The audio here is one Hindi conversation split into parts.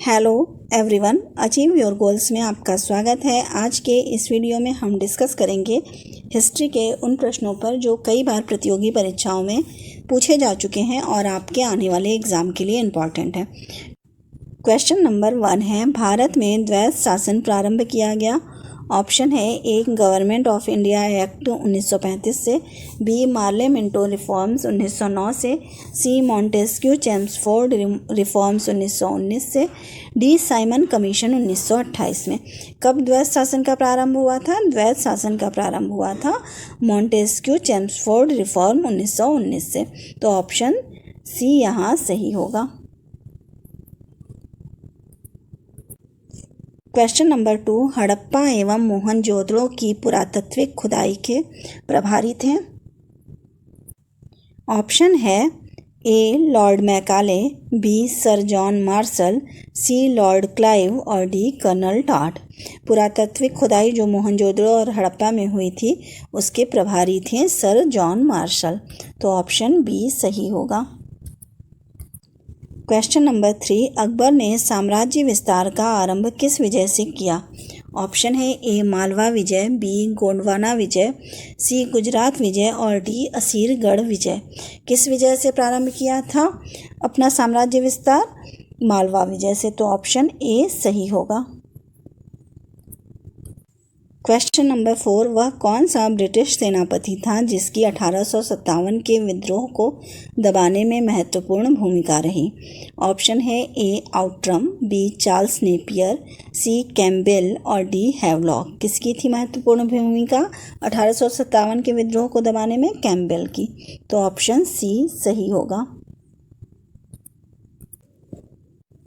Hello everyone, achieve your goals में आपका स्वागत है। आज के इस वीडियो में हम डिस्कस करेंगे हिस्ट्री के उन प्रश्नों पर जो कई बार प्रतियोगी परीक्षाओं में पूछे जा चुके हैं और आपके आने वाले एग्ज़ाम के लिए इम्पॉर्टेंट है। क्वेश्चन नंबर 1 है, भारत में द्वैध शासन प्रारंभ किया गया। ऑप्शन है ए, गवर्नमेंट ऑफ इंडिया एक्ट 1935 से, बी, मार्ले मिंटो रिफॉर्म्स 1909 से, सी, मॉन्टेस्क्यू चेम्सफोर्ड रिफॉर्म्स 1919 से, डी, साइमन कमीशन 1928 में। कब द्वैध शासन का प्रारंभ हुआ था? द्वैध शासन का प्रारंभ हुआ था मॉन्टेस्क्यू चेम्सफोर्ड रिफॉर्म 1919 से। तो ऑप्शन सी यहाँ सही होगा। क्वेश्चन नंबर 2, हड़प्पा एवं मोहनजोदड़ो की पुरातात्विक खुदाई के प्रभारी थे। ऑप्शन है A, Lord Macaulay, B, sir John Marshall, C, Lord Clive और डी, कर्नल टॉड। पुरातात्विक खुदाई जो मोहनजोदड़ो और हड़प्पा में हुई थी उसके प्रभारी थे सर जॉन मार्शल। तो ऑप्शन बी सही होगा। क्वेश्चन नंबर 3, अकबर ने साम्राज्य विस्तार का आरंभ किस विजय से किया? ऑप्शन है ए, मालवा विजय, बी, गोंडवाना विजय, सी, गुजरात विजय और डी, असीरगढ़ विजय। किस विजय से प्रारंभ किया था अपना साम्राज्य विस्तार? मालवा विजय से। तो ऑप्शन ए सही होगा। क्वेश्चन नंबर 4, वह कौन सा ब्रिटिश सेनापति था जिसकी 1857 के विद्रोह को दबाने में महत्वपूर्ण भूमिका रही? ऑप्शन है ए, आउट्रम, बी, चार्ल्स नेपियर, सी, कैम्पबेल और डी, हैवलॉक। किसकी थी महत्वपूर्ण भूमिका 1857 के विद्रोह को दबाने में? कैम्पबेल की। तो ऑप्शन सी सही होगा।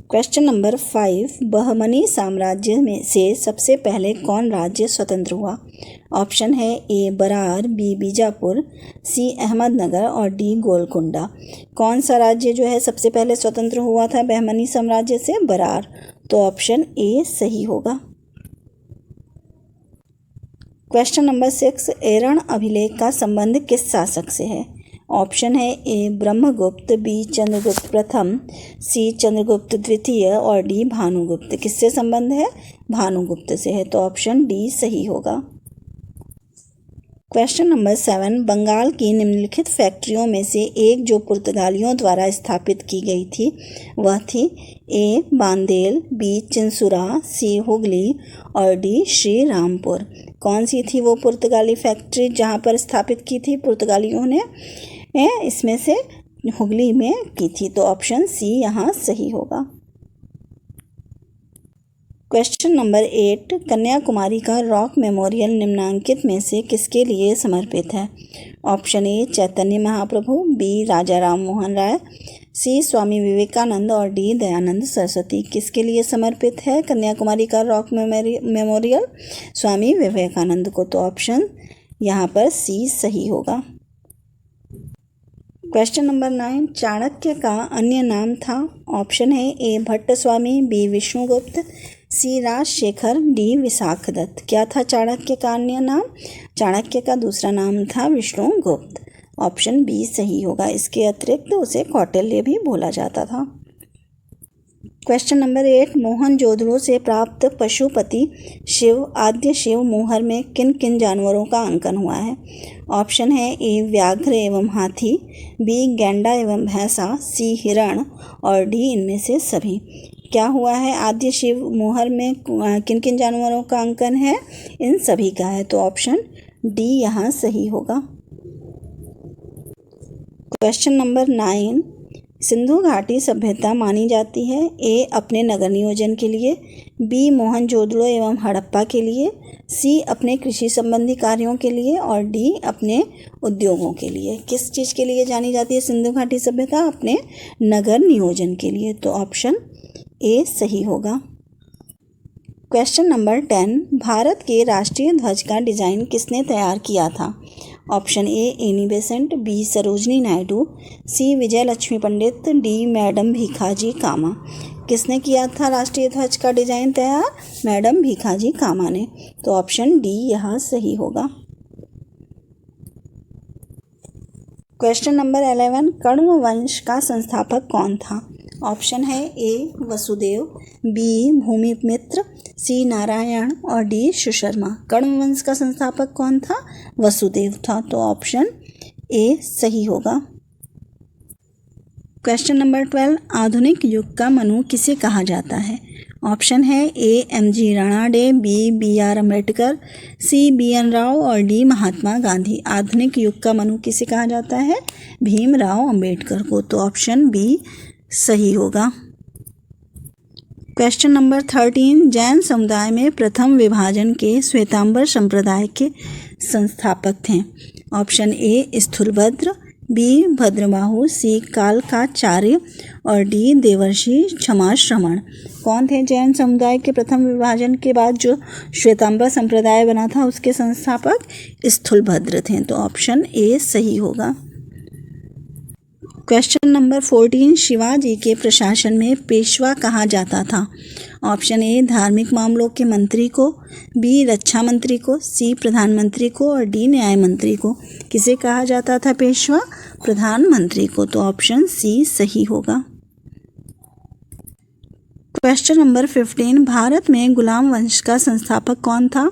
क्वेश्चन नंबर 5, बहमनी साम्राज्य में से सबसे पहले कौन राज्य स्वतंत्र हुआ? ऑप्शन है ए, बरार, बी, बीजापुर, सी, अहमदनगर और डी, गोलकुंडा। कौन सा राज्य जो है सबसे पहले स्वतंत्र हुआ था बहमनी साम्राज्य से? बरार। तो ऑप्शन ए सही होगा। क्वेश्चन नंबर 6, एरण अभिलेख का संबंध किस शासक से है? ऑप्शन है ए, ब्रह्मगुप्त, बी, चंद्रगुप्त प्रथम, सी, चंद्रगुप्त द्वितीय और डी, भानुगुप्त। किससे संबंध है? भानुगुप्त से है। तो ऑप्शन डी सही होगा। क्वेश्चन नंबर 7, बंगाल की निम्नलिखित फैक्ट्रियों में से एक जो पुर्तगालियों द्वारा स्थापित की गई थी वह थी ए, बांदेल, बी, चिंसुरा, सी, हुगली और डी, श्री रामपुर। कौन सी थी वो पुर्तगाली फैक्ट्री जहाँ पर स्थापित की थी पुर्तगालियों ने? इसमें से हुगली में की थी। तो ऑप्शन सी यहाँ सही होगा। क्वेश्चन नंबर 8, कन्याकुमारी का रॉक मेमोरियल निम्नांकित में से किसके लिए समर्पित है? Option A, Chaitanya Mahaprabhu, B, Raja Ram Mohan Roy, C, Swami Vivekananda और डी, दयानंद सरस्वती। किसके लिए समर्पित है कन्याकुमारी का रॉक मेमोरियल? स्वामी विवेकानंद को। तो ऑप्शन यहाँ पर सी सही होगा। क्वेश्चन नंबर 9, चाणक्य का अन्य नाम था। ऑप्शन है ए, भट्ट स्वामी, बी, विष्णुगुप्त, सी, राजशेखर, डी, विशाखदत्त। क्या था चाणक्य का अन्य नाम? चाणक्य का दूसरा नाम था विष्णुगुप्त। ऑप्शन बी सही होगा। इसके अतिरिक्त उसे कौटिल्य भी बोला जाता था। क्वेश्चन नंबर 8, मोहनजोदड़ो से प्राप्त पशुपति शिव आद्य शिव मोहर में किन किन जानवरों का अंकन हुआ है? ऑप्शन है ए, व्याघ्र एवं हाथी, बी, गैंडा एवं भैंसा, सी, हिरण और डी, इनमें से सभी। क्या हुआ है आद्य शिव मोहर में किन किन जानवरों का अंकन है? इन सभी का है। तो ऑप्शन डी यहाँ सही होगा। क्वेश्चन नंबर 9, सिंधु घाटी सभ्यता मानी जाती है ए, अपने नगर नियोजन के लिए, बी, मोहनजोदड़ो एवं हड़प्पा के लिए, सी, अपने कृषि संबंधी कार्यों के लिए और डी, अपने उद्योगों के लिए। किस चीज़ के लिए जानी जाती है सिंधु घाटी सभ्यता? अपने नगर नियोजन के लिए। तो ऑप्शन ए सही होगा। क्वेश्चन नंबर 10, भारत के राष्ट्रीय ध्वज का डिज़ाइन किसने तैयार किया था? Option A, Annie Besant, B, Sarojini Naidu, C, Vijay Lakshmi Pandit, D, madam Bhikaji Cama. किसने किया था राष्ट्रीय ध्वज का डिज़ाइन तैयार? मैडम भीखाजी कामा ने। तो ऑप्शन डी यहाँ सही होगा। क्वेश्चन नंबर 11, कण्व वंश का संस्थापक कौन था? ऑप्शन है ए वसुदेव, बी भूमिमित्र, सी नारायण और डी सुशर्मा। कण्व वंश का संस्थापक कौन था? वसुदेव था। तो ऑप्शन ए सही होगा। क्वेश्चन नंबर 12, आधुनिक युग का मनु किसे कहा जाता है? ऑप्शन है A M G. Ranade, B B R. Ambedkar, C B N. Rao और डी महात्मा गांधी। आधुनिक युग का मनु किसे कहा जाता है? भीमराव अम्बेडकर को। तो ऑप्शन बी सही होगा। क्वेश्चन नंबर 13, जैन समुदाय में प्रथम विभाजन के श्वेतांबर संप्रदाय के संस्थापक थे। Option A Sthulabhadra, B Bhadrabahu, C Kalakacharya और डी देवर्षि क्षमाश्रमण। कौन थे जैन समुदाय के प्रथम विभाजन के बाद जो श्वेतांबर संप्रदाय बना था उसके संस्थापक? स्थूलभद्र थे। तो ऑप्शन ए सही होगा। क्वेश्चन नंबर 14, शिवाजी के प्रशासन में पेशवा कहा जाता था। ऑप्शन ए धार्मिक मामलों के मंत्री को, बी रक्षा मंत्री को, सी प्रधानमंत्री को और डी न्याय मंत्री को। किसे कहा जाता था पेशवा? प्रधानमंत्री को। तो ऑप्शन सी सही होगा। क्वेश्चन नंबर 15, भारत में गुलाम वंश का संस्थापक कौन था?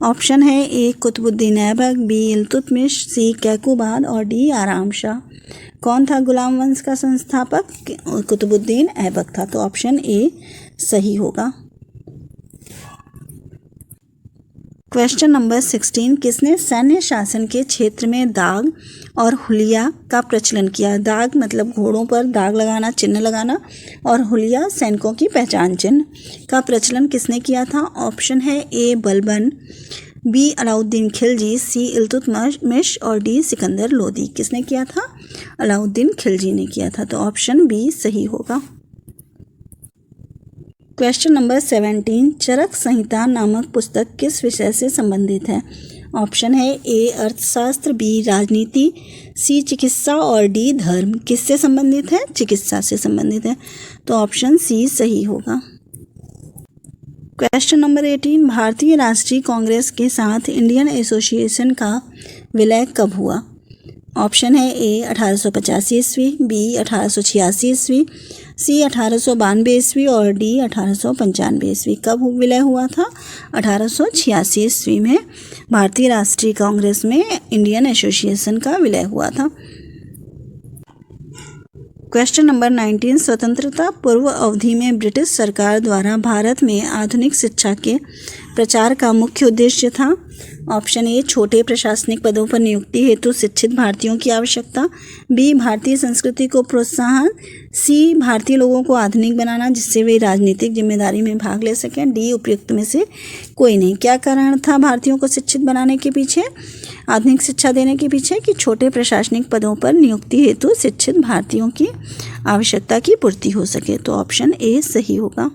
ऑप्शन है ए कुतुबुद्दीन ऐबक, बी इल्तुतमिश, सी कैकुबाद और डी आराम शाह। कौन था गुलाम वंश का संस्थापक? कुतुबुद्दीन ऐबक था। तो ऑप्शन ए सही होगा। क्वेश्चन नंबर 16, किसने सैन्य शासन के क्षेत्र में दाग और हुलिया का प्रचलन किया? दाग मतलब घोड़ों पर दाग लगाना, चिन्ह लगाना, और हुलिया सैनिकों की पहचान चिन्ह का प्रचलन किसने किया था? ऑप्शन है ए बलबन, बी अलाउद्दीन खिलजी, सी इल्तुतमिश और डी सिकंदर लोदी। किसने किया था? अलाउद्दीन खिलजी ने किया था। तो ऑप्शन बी सही होगा। क्वेश्चन नंबर 17, चरक संहिता नामक पुस्तक किस विषय से संबंधित है? ऑप्शन है ए अर्थशास्त्र, बी राजनीति, सी चिकित्सा और डी धर्म। किससे संबंधित है? चिकित्सा से संबंधित है। तो ऑप्शन सी सही होगा। क्वेश्चन नंबर 18, भारतीय राष्ट्रीय कांग्रेस के साथ इंडियन एसोसिएशन का विलय कब हुआ? ऑप्शन है ए 1885 ईस्वी, बी 1886 ईस्वी, सी 1892 ईस्वी और डी 1895 ईस्वी। कब विलय हुआ था? 1886 ईस्वी में भारतीय राष्ट्रीय कांग्रेस में इंडियन एसोसिएशन का विलय हुआ था। क्वेश्चन नंबर 19, स्वतंत्रता पूर्व अवधि में ब्रिटिश सरकार द्वारा भारत में आधुनिक शिक्षा के प्रचार का मुख्य उद्देश्य था। ऑप्शन ए छोटे प्रशासनिक पदों पर नियुक्ति हेतु शिक्षित भारतीयों की आवश्यकता, बी भारतीय संस्कृति को प्रोत्साहन, सी भारतीय लोगों को आधुनिक बनाना जिससे वे राजनीतिक जिम्मेदारी में भाग ले सकें, डी उपयुक्त में से कोई नहीं। क्या कारण था भारतीयों को शिक्षित बनाने के पीछे, आधुनिक शिक्षा देने के पीछे? कि छोटे प्रशासनिक पदों पर नियुक्ति हेतु शिक्षित भारतीयों की आवश्यकता की पूर्ति हो सके। तो ऑप्शन ए सही होगा।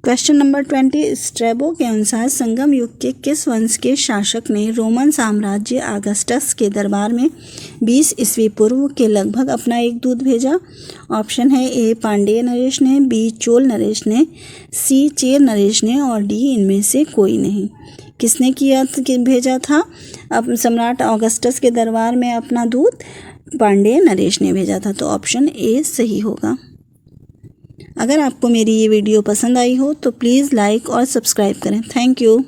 क्वेश्चन नंबर 20, स्ट्रैबो के अनुसार संगम युग के किस वंश के शासक ने रोमन साम्राज्य अगस्टस के दरबार में 20 ईस्वी पूर्व के लगभग अपना एक दूत भेजा? ऑप्शन है ए पांडेय नरेश ने, बी चोल नरेश ने, सी चेर नरेश ने और डी इनमें से कोई नहीं। किसने भेजा था अब सम्राट ऑगस्टस के दरबार में अपना दूत? पांडेय नरेश ने भेजा था। तो ऑप्शन ए सही होगा। अगर आपको मेरी ये वीडियो पसंद आई हो तो प्लीज़ लाइक और सब्सक्राइब करें। Thank you.